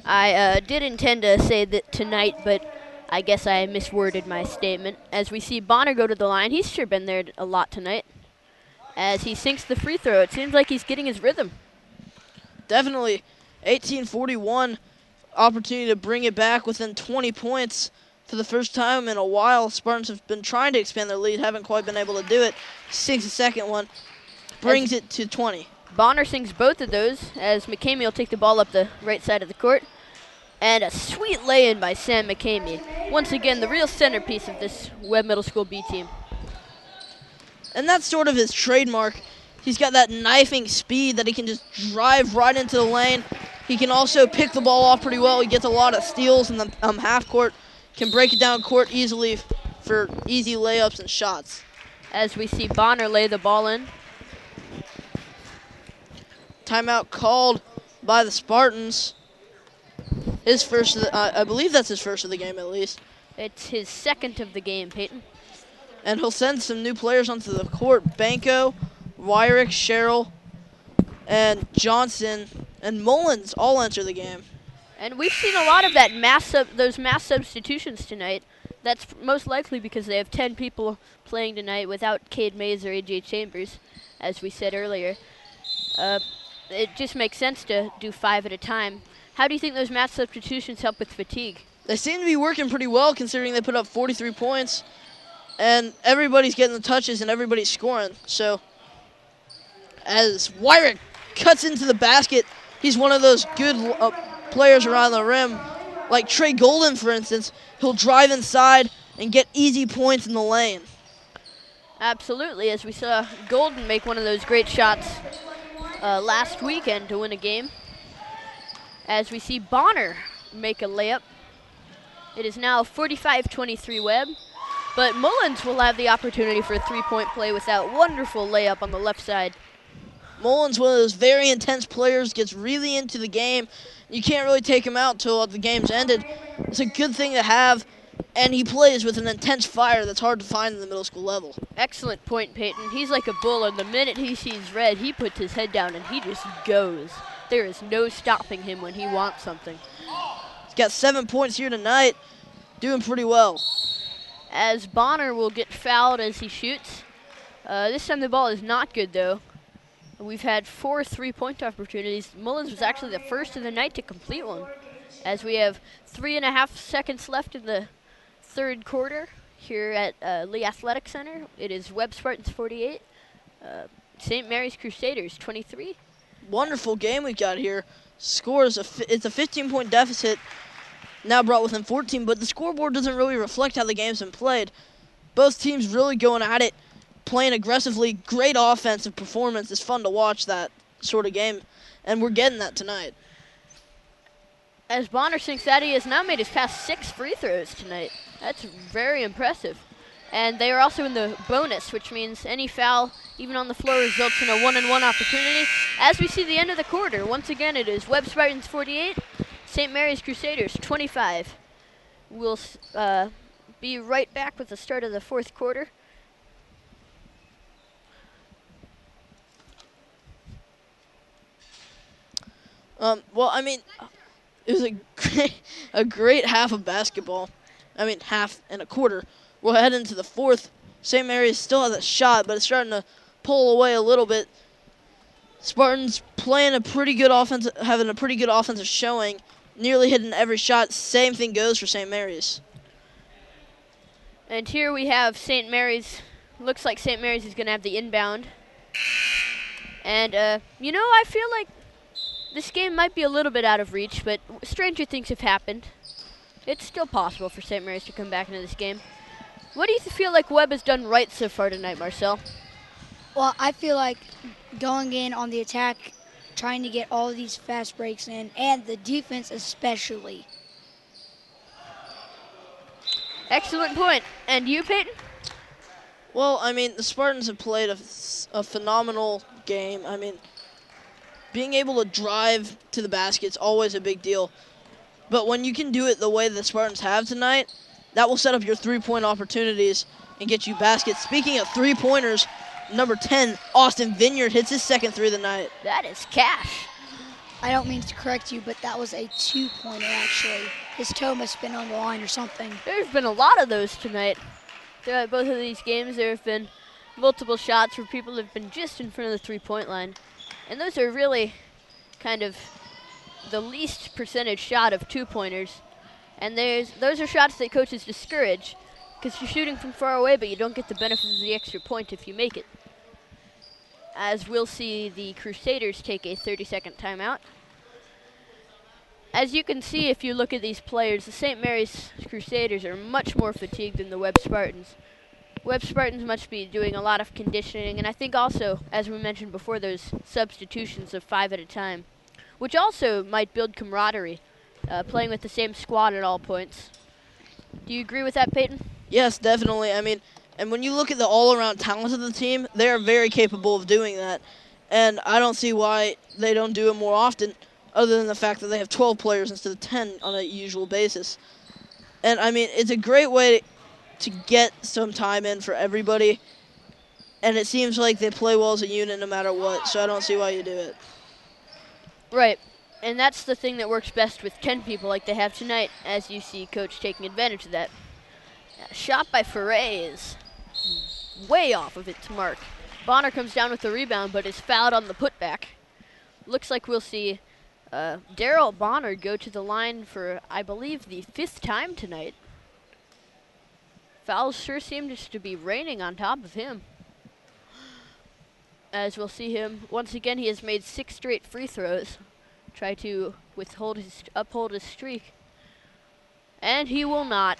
I did intend to say that tonight, but I guess I misworded my statement. As we see Bonner go to the line, he's sure been there a lot tonight. As he sinks the free throw, it seems like he's getting his rhythm. Definitely. 18-41, opportunity to bring it back within 20 points for the first time in a while. Spartans have been trying to expand their lead, haven't quite been able to do it. Sinks the second one, brings it to 20. Bonner sinks both of those as McCamey will take the ball up the right side of the court. And a sweet lay-in by Sam McCamey. Once again, the real centerpiece of this Webb Middle School B team. And that's sort of his trademark. He's got that knifing speed that he can just drive right into the lane. He can also pick the ball off pretty well. He gets a lot of steals in the half court, can break it down court easily for easy layups and shots. as we see Bonner lay the ball in. Timeout called by the Spartans. His first, I believe that's his first of the game at least. It's his second of the game, Peyton. And he'll send some new players onto the court. Banco, Wyrick, Sherrill, and Johnson, and Mullins all enter the game. And we've seen a lot of that those mass substitutions tonight. That's most likely because they have 10 people playing tonight without Cade Mays or A.J. Chambers, as we said earlier. It just makes sense to do 5 at a time. How do you think those mass substitutions help with fatigue? They seem to be working pretty well considering they put up 43 points. And everybody's getting the touches and everybody's scoring. So as Wyrick cuts into the basket, he's one of those good players around the rim. Like Trey Golden, for instance, he'll drive inside and get easy points in the lane. Absolutely, as we saw Golden make one of those great shots last weekend to win a game. As we see Bonner make a layup. It is now 45-23 Webb. But Mullins will have the opportunity for a three-point play with that wonderful layup on the left side. Mullins, one of those very intense players, gets really into the game. You can't really take him out until the game's ended. It's a good thing to have, and he plays with an intense fire that's hard to find in the middle school level. Excellent point, Peyton. He's like a bull, and the minute he sees red, he puts his head down and he just goes. There is no stopping him when he wants something. He's got 7 points here tonight, doing pretty well. As Bonner will get fouled as he shoots. This time the ball is not good, though. We've had 4 three-point opportunities. Mullins was actually the first of the night to complete one. As we have 3.5 seconds left in the third quarter here at Lee Athletic Center. It is Webb Spartans 48, St. Mary's Crusaders 23. Wonderful game we've got here. Scores, it's a 15-point deficit. Now brought within 14, but the scoreboard doesn't really reflect how the game's been played. Both teams really going at it, playing aggressively. Great offensive performance. It's fun to watch that sort of game, and we're getting that tonight. As Bonner sinks that, he has now made his past 6 free throws tonight. That's very impressive. And they are also in the bonus, which means any foul, even on the floor, results in a 1-on-1 opportunity. As we see the end of the quarter, once again, it is Webb Spartans 48, St. Mary's Crusaders 25. We'll be right back with the start of the fourth quarter. Well, I mean, it was a great half of basketball. I mean, half and a quarter. We'll head into the fourth. St. Mary's still has a shot, but it's starting to pull away a little bit. Spartans playing a pretty good offense, having a pretty good offensive showing, nearly hitting every shot. Same thing goes for St. Mary's. And here we have St. Mary's. Looks like St. Mary's is going to have the inbound. And, you know, I feel like this game might be a little bit out of reach, but stranger things have happened. It's still possible for St. Mary's to come back into this game. What do you feel like Webb has done right so far tonight, Marcel? Well, I feel like going in on the attack, trying to get all of these fast breaks in, and the defense especially. Excellent point. And you, Peyton? Well, I mean, the Spartans have played a phenomenal game. I mean, being able to drive to the basket is always a big deal. But when you can do it the way the Spartans have tonight, that will set up your three-point opportunities and get you baskets. Speaking of three-pointers, number 10, Austin Vineyard, hits his second three of the night. That is cash. I don't mean to correct you, but that was a two-pointer, actually. His toe must have been on the line or something. There's been a lot of those tonight. Throughout both of these games, there have been multiple shots where people have been just in front of the three-point line. And those are really kind of the least percentage shot of two-pointers. And those are shots that coaches discourage because you're shooting from far away, but you don't get the benefit of the extra point if you make it. As we'll see the Crusaders take a 30-second timeout. As you can see, if you look at these players, the St. Mary's Crusaders are much more fatigued than the Webb Spartans. Webb Spartans must be doing a lot of conditioning, and I think also, as we mentioned before, those substitutions of 5 at a time, which also might build camaraderie, playing with the same squad at all points. Do you agree with that, Peyton? Yes, definitely. I mean, And when you look at the all-around talent of the team, they are very capable of doing that. And I don't see why they don't do it more often, other than the fact that they have 12 players instead of 10 on a usual basis. And, I mean, it's a great way to get some time in for everybody. And it seems like they play well as a unit no matter what, so I don't see why you do it. Right. And that's the thing that works best with 10 people like they have tonight, as you see Coach taking advantage of that. Shot by Foray is way off of its mark. Bonner comes down with the rebound, but is fouled on the putback. Looks like we'll see Daryl Bonner go to the line for, I believe, the 5th time tonight. Fouls sure seem just to be raining on top of him. As we'll see him, once again, he has made 6 straight free throws. Try to uphold his streak. And he will not.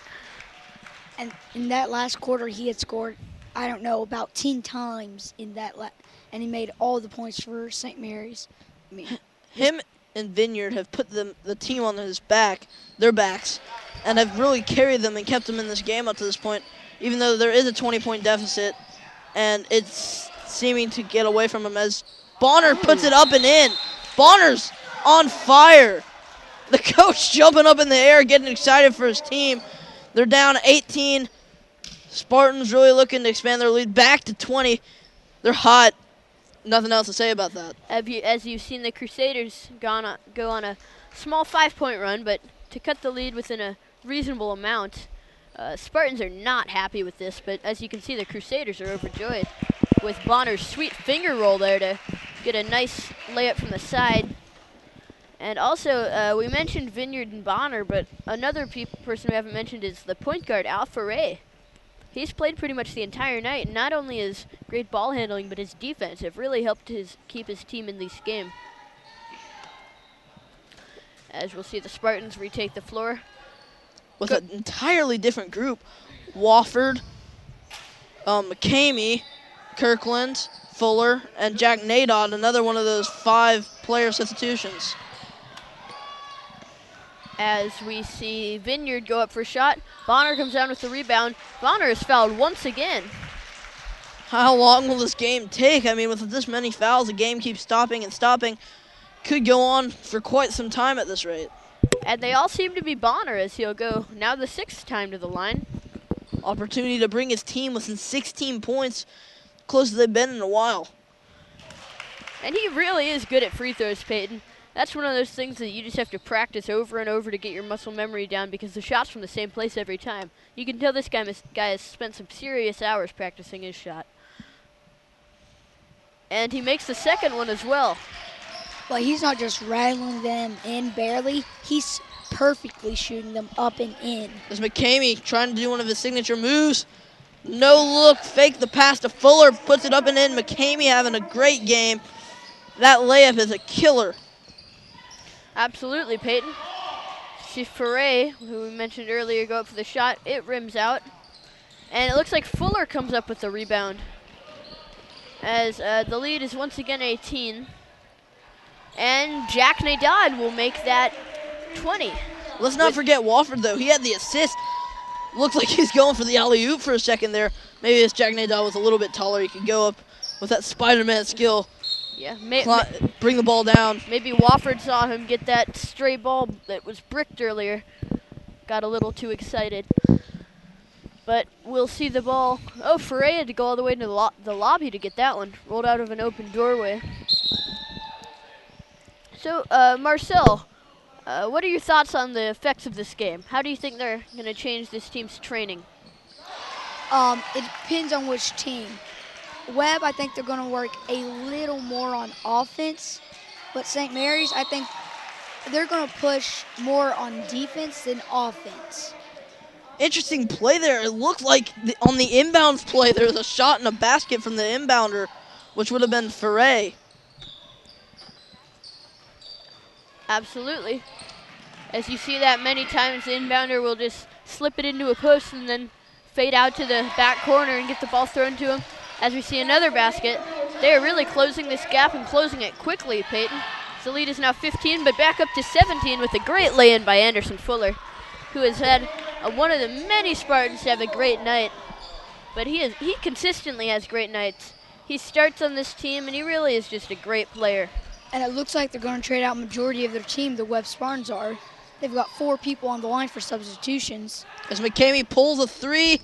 And in that last quarter, he had scored, I don't know, about 10 times in that, and he made all the points for St. Mary's. I mean, him and Vineyard have put the team on their backs, and have really carried them and kept them in this game up to this point, even though there is a 20-point deficit, and it's seeming to get away from him as Bonner puts it up and in. Bonner's on fire. The coach jumping up in the air, getting excited for his team. They're down 18. Spartans really looking to expand their lead back to 20. They're hot. Nothing else to say about that. As you've seen the Crusaders go on a small 5-point run, but to cut the lead within a reasonable amount, Spartans are not happy with this, but as you can see, the Crusaders are overjoyed with Bonner's sweet finger roll there to get a nice layup from the side. And also, we mentioned Vineyard and Bonner, but another person we haven't mentioned is the point guard, Al Foray. He's played pretty much the entire night, and not only his great ball handling, but his defense have really helped keep his team in this game. As we'll see the Spartans retake the floor. With an entirely different group. Wofford, McCamey, Kirkland, Fuller, and Jack Nadod, another one of those 5-player substitutions. As we see Vineyard go up for a shot, Bonner comes down with the rebound. Bonner is fouled once again. How long will this game take? I mean, with this many fouls, the game keeps stopping and stopping. Could go on for quite some time at this rate. And they all seem to be Bonner, as he'll go now the 6th time to the line. Opportunity to bring his team within 16 points, closest they've been in a while. And he really is good at free throws, Peyton. That's one of those things that you just have to practice over and over to get your muscle memory down, because the shot's from the same place every time. You can tell this guy has spent some serious hours practicing his shot. And he makes the second one as well. Well, he's not just rattling them in barely. He's perfectly shooting them up and in. There's McCamey trying to do one of his signature moves. No look, fake the pass to Fuller, puts it up and in. McCamey having a great game. That layup is a killer. Absolutely, Peyton. See Foray, who we mentioned earlier, go up for the shot. It rims out. And it looks like Fuller comes up with the rebound, as the lead is once again 18. And Jack Nadad will make that 20. Let's not forget Wofford, though. He had the assist. Looked like he's going for the alley-oop for a second there. Maybe if Jack Nadad was a little bit taller, he could go up with that Spider-Man skill. Yeah, bring the ball down. Maybe Wofford saw him get that stray ball that was bricked earlier. Got a little too excited. But we'll see the ball. Oh, Foray had to go all the way to the lobby to get that one. Rolled out of an open doorway. So, Marcel, what are your thoughts on the effects of this game? How do you think they're going to change this team's training? It depends on which team. Webb, I think they're going to work a little more on offense. But St. Mary's, I think they're going to push more on defense than offense. Interesting play there. It looked like on the inbounds play, there was a shot and a basket from the inbounder, which would have been Foray. Absolutely. As you see that many times, the inbounder will just slip it into a post and then fade out to the back corner and get the ball thrown to him. As we see another basket, they are really closing this gap and closing it quickly, Peyton. The lead is now 15, but back up to 17 with a great lay-in by Anderson Fuller, who has had one of the many Spartans to have a great night. but he consistently has great nights. He starts on this team, and he really is just a great player. And it looks like they're going to trade out majority of their team, the Webb Spartans are. They've got 4 people on the line for substitutions. As McCamey pulls a 3,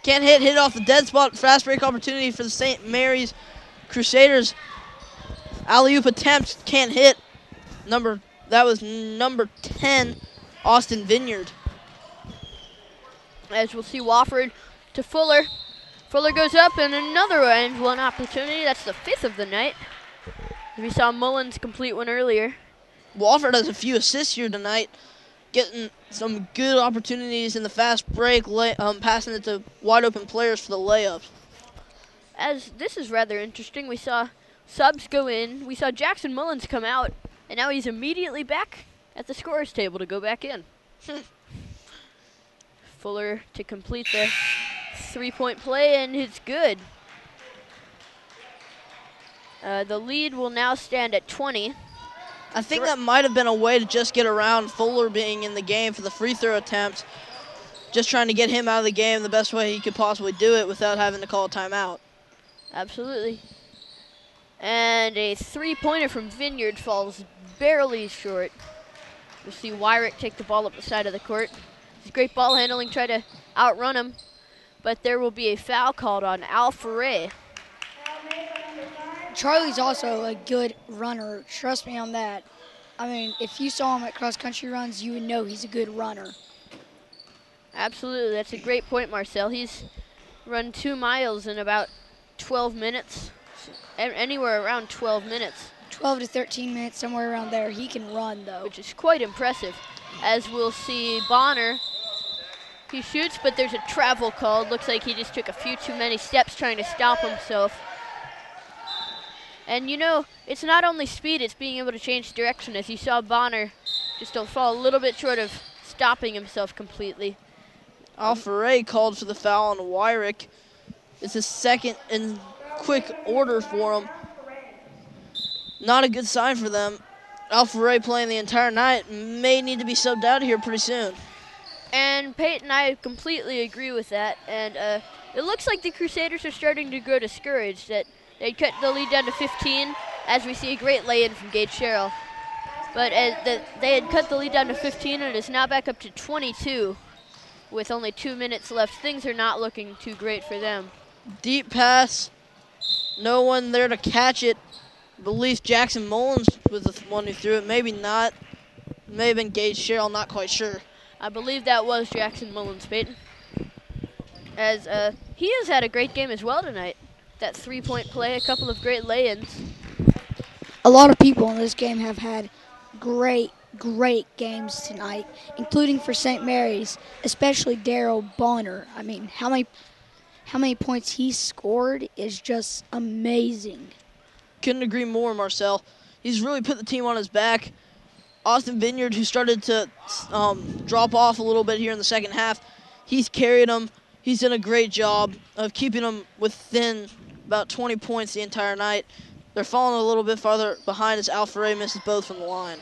can't hit off the dead spot. Fast break opportunity for the St. Mary's Crusaders. Alley-oop attempt, can't hit. That was number 10, Austin Vineyard. As we'll see Wofford to Fuller. Fuller goes up, and another and one opportunity. That's the 5th of the night. We saw Mullins complete one earlier. Wofford has a few assists here tonight, getting some good opportunities in the fast break, passing it to wide open players for the layups. As this is rather interesting, we saw subs go in. We saw Jackson Mullins come out, and now he's immediately back at the scorer's table to go back in. Fuller to complete the 3-point play, and it's good. The lead will now stand at 20. I think that might have been a way to just get around Fuller being in the game for the free throw attempt, just trying to get him out of the game the best way he could possibly do it without having to call a timeout. Absolutely. And a 3-pointer from Vineyard falls barely short. We'll see Wyrick take the ball up the side of the court. His great ball handling, try to outrun him, but there will be a foul called on Al Ferre. Charlie's also a good runner. Trust me on that. I mean, if you saw him at cross-country runs, you would know he's a good runner. Absolutely. That's a great point, Marcel. He's run 2 miles in about 12 minutes, anywhere around 12 minutes. 12 to 13 minutes, somewhere around there. He can run, though. Which is quite impressive. As we'll see Bonner, he shoots, but there's a travel called. Looks like he just took a few too many steps trying to stop himself. And you know, it's not only speed, it's being able to change direction. As you saw Bonner just fall a little bit short of stopping himself completely. Al Ferre called for the foul on Wyrick. It's his second in quick order for him. Not a good sign for them. Al Ferre playing the entire night may need to be subbed out here pretty soon. And Peyton, I completely agree with that. And it looks like the Crusaders are starting to grow discouraged. That they cut the lead down to 15, as we see a great lay-in from Gage Sherrill. But they had cut the lead down to 15, and it's now back up to 22 with only 2 minutes left. Things are not looking too great for them. Deep pass. No one there to catch it. I believe Jackson Mullins was the one who threw it. Maybe not. May have been Gage Sherrill, not quite sure. I believe that was Jackson Mullins, Peyton. As he has had a great game as well tonight. That 3-point play, a couple of great lay-ins. A lot of people in this game have had great games tonight, including for St. Mary's, especially Daryl Bonner. I mean, how many points he scored is just amazing. Couldn't agree more, Marcel. He's really put the team on his back. Austin Vineyard, who started to drop off a little bit here in the second half, he's carried them. He's done a great job of keeping them within about 20 points the entire night. They're falling a little bit farther behind as Al Ferre misses both from the line.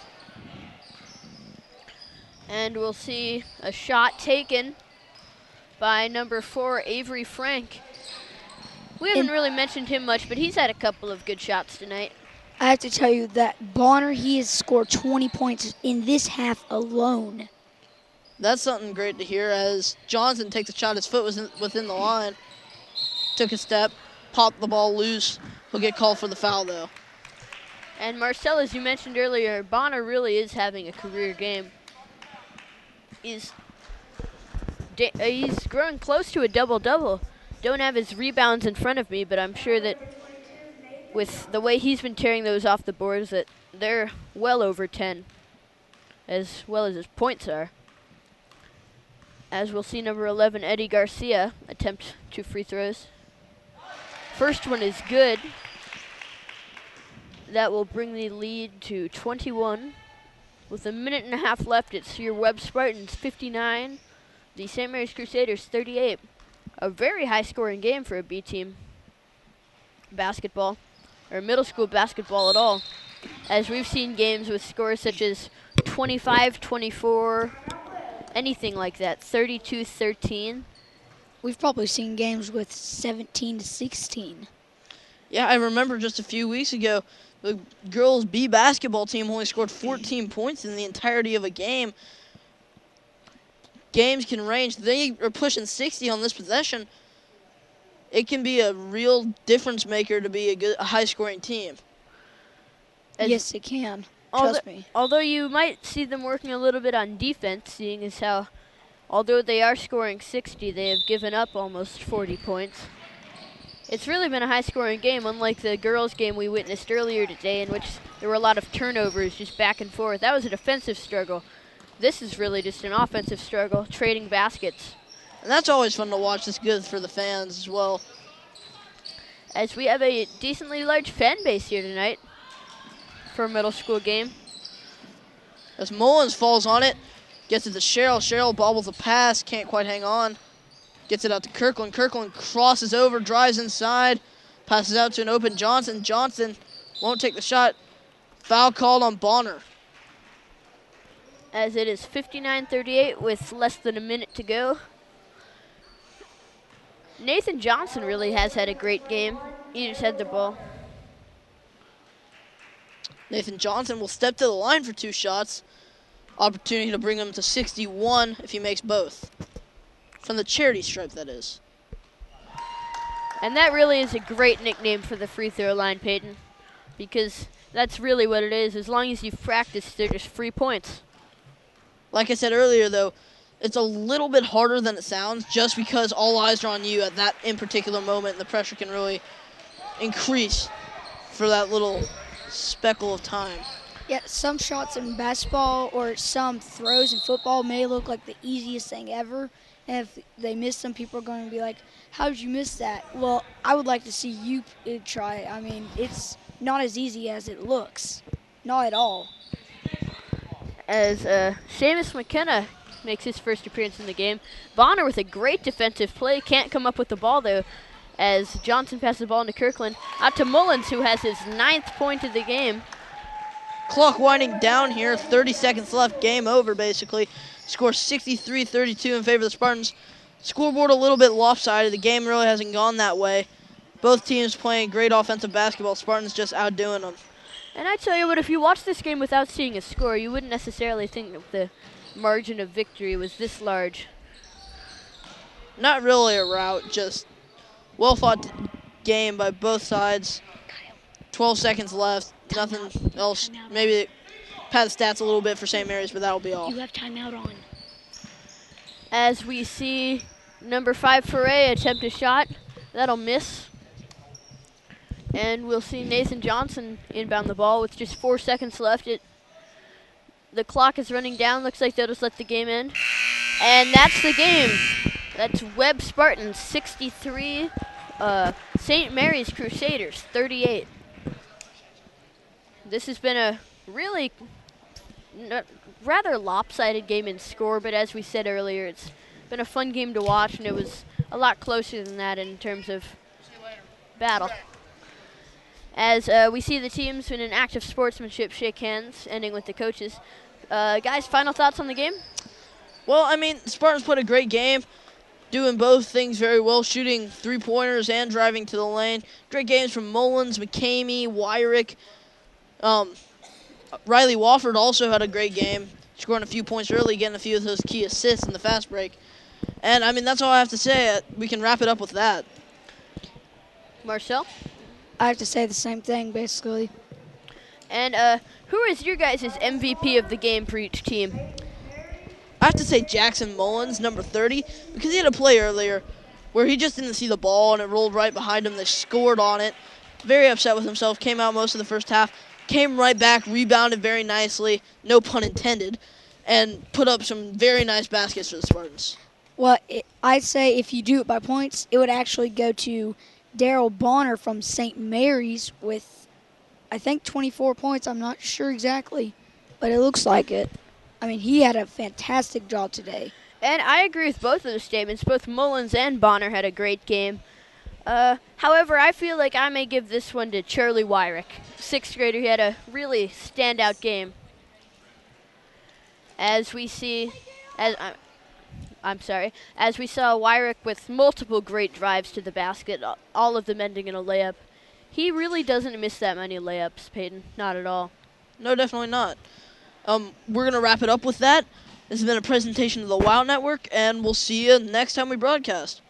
And we'll see a shot taken by number 4, Avery Frank. We haven't really mentioned him much, but he's had a couple of good shots tonight. I have to tell you that Bonner, he has scored 20 points in this half alone. That's something great to hear as Johnson takes a shot. His foot was within the line. Took a step, popped the ball loose. He'll get called for the foul, though. And Marcel, as you mentioned earlier, Bonner really is having a career game. He's growing close to a double-double. Don't have his rebounds in front of me, but I'm sure that with the way he's been tearing those off the boards, that they're well over 10, as well as his points are. As we'll see number 11, Eddie Garcia, attempt 2 free throws. First one is good. That will bring the lead to 21. With a minute and a half left, it's your Webb Spartans 59, the St. Mary's Crusaders 38. A very high-scoring game for a B team basketball, or middle school basketball at all, as we've seen games with scores such as 25-24, anything like that, 32-13. we've probably seen games with 17 to 16. Yeah, I remember just a few weeks ago, the girls' B basketball team only scored 14 points in the entirety of a game. Games can range. They are pushing 60 on this possession. It can be a real difference maker to be a high-scoring team. Yes, it can. Trust me. Although you might see them working a little bit on defense, seeing as how, although they are scoring 60, they have given up almost 40 points. It's really been a high-scoring game, unlike the girls' game we witnessed earlier today, in which there were a lot of turnovers just back and forth. That was a defensive struggle. This is really just an offensive struggle, trading baskets. And that's always fun to watch. It's good for the fans as well. As we have a decently large fan base here tonight for a middle school game. As Mullins falls on it, gets it to Cheryl. Cheryl bobbles a pass, can't quite hang on. Gets it out to Kirkland. Kirkland crosses over, drives inside, passes out to an open Johnson. Johnson won't take the shot. Foul called on Bonner. As it is 59-38 with less than a minute to go. Nathan Johnson really has had a great game. He just had the ball. Nathan Johnson will step to the line for 2 shots. Opportunity to bring him to 61 if he makes both. From the charity stripe, that is. And that really is a great nickname for the free throw line, Peyton, because that's really what it is. As long as you've practiced, they're just free points. Like I said earlier, though, it's a little bit harder than it sounds just because all eyes are on you at that in particular moment, and the pressure can really increase for that little speckle of time. Yeah, some shots in basketball or some throws in football may look like the easiest thing ever. And if they miss them, people are going to be like, how did you miss that? Well, I would like to see you try it. I mean, it's not as easy as it looks. Not at all. As Seamus McKenna makes his first appearance in the game. Bonner with a great defensive play. Can't come up with the ball, though, as Johnson passes the ball into Kirkland. Out to Mullins, who has his 9th point of the game. Clock winding down here. 30 seconds left. Game over, basically. Score 63-32 in favor of the Spartans. Scoreboard a little bit lopsided. The game really hasn't gone that way. Both teams playing great offensive basketball. Spartans just outdoing them. And I tell you what, if you watch this game without seeing a score, you wouldn't necessarily think that the margin of victory was this large. Not really a rout, just well-fought game by both sides. 12 seconds left. Nothing else. Maybe pad the stats a little bit for St. Mary's, but that'll be all. You have timeout on. As we see number 5 Foray attempt a shot. That'll miss. And we'll see Nathan Johnson inbound the ball with just 4 seconds left. The clock is running down. Looks like they'll just let the game end. And that's the game. That's Webb Spartans 63, St. Mary's Crusaders 38. This has been a really rather lopsided game in score, but as we said earlier, it's been a fun game to watch, and it was a lot closer than that in terms of battle. As we see the teams in an act of sportsmanship shake hands, ending with the coaches. Guys, final thoughts on the game? Well, I mean, Spartans played a great game, doing both things very well, shooting 3-pointers and driving to the lane. Great games from Mullins, McCamey, Wyrick. Riley Wofford also had a great game, scoring a few points early, getting a few of those key assists in the fast break. And, I mean, that's all I have to say. We can wrap it up with that. Marcel? I have to say the same thing, basically. And who is your guys' MVP of the game for each team? I have to say Jackson Mullins, number 30, because he had a play earlier where he just didn't see the ball and it rolled right behind him. They scored on it. Very upset with himself. Came out most of the first half. Came right back, rebounded very nicely, no pun intended, and put up some very nice baskets for the Spartans. Well, I'd say if you do it by points, it would actually go to Daryl Bonner from St. Mary's with, I think, 24 points. I'm not sure exactly, but it looks like it. I mean, he had a fantastic job today. And I agree with both of the statements. Both Mullins and Bonner had a great game. However, I feel like I may give this one to Charlie Wyrick, 6th grader. He had a really standout game. As we see, as we saw Wyrick with multiple great drives to the basket, all of them ending in a layup. He really doesn't miss that many layups, Peyton. Not at all. No, definitely not. We're going to wrap it up with that. This has been a presentation of the WOW Network, and we'll see you next time we broadcast.